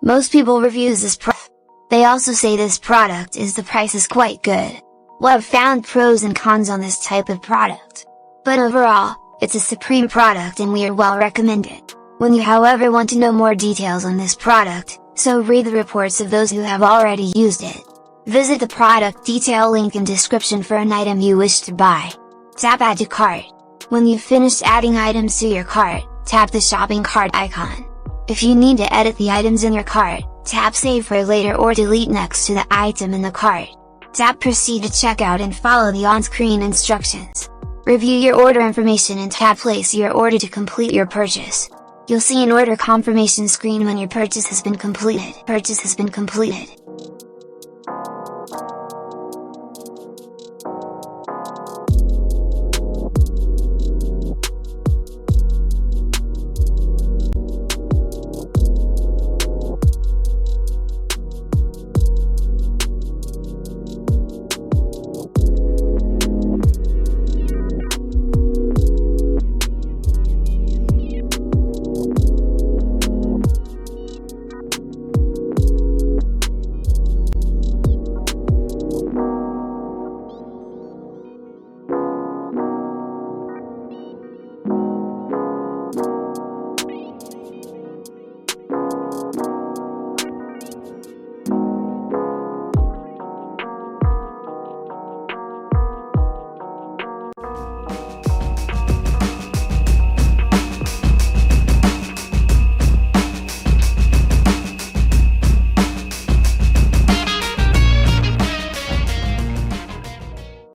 Most people reviews this product. They also say this product is the price is quite good. Well, I've found pros and cons on this type of product. But overall, it's a supreme product and we are well recommended. When you however want to know more details on this product, so read the reports of those who have already used it. Visit the product detail link in description for an item you wish to buy. Tap Add to Cart. When you've finished adding items to your cart, tap the shopping cart icon. If you need to edit the items in your cart, tap Save for later or delete next to the item in the cart. Tap Proceed to checkout and follow the on-screen instructions. Review your order information and tap Place your order to complete your purchase. You'll see an order confirmation screen when your purchase has been completed.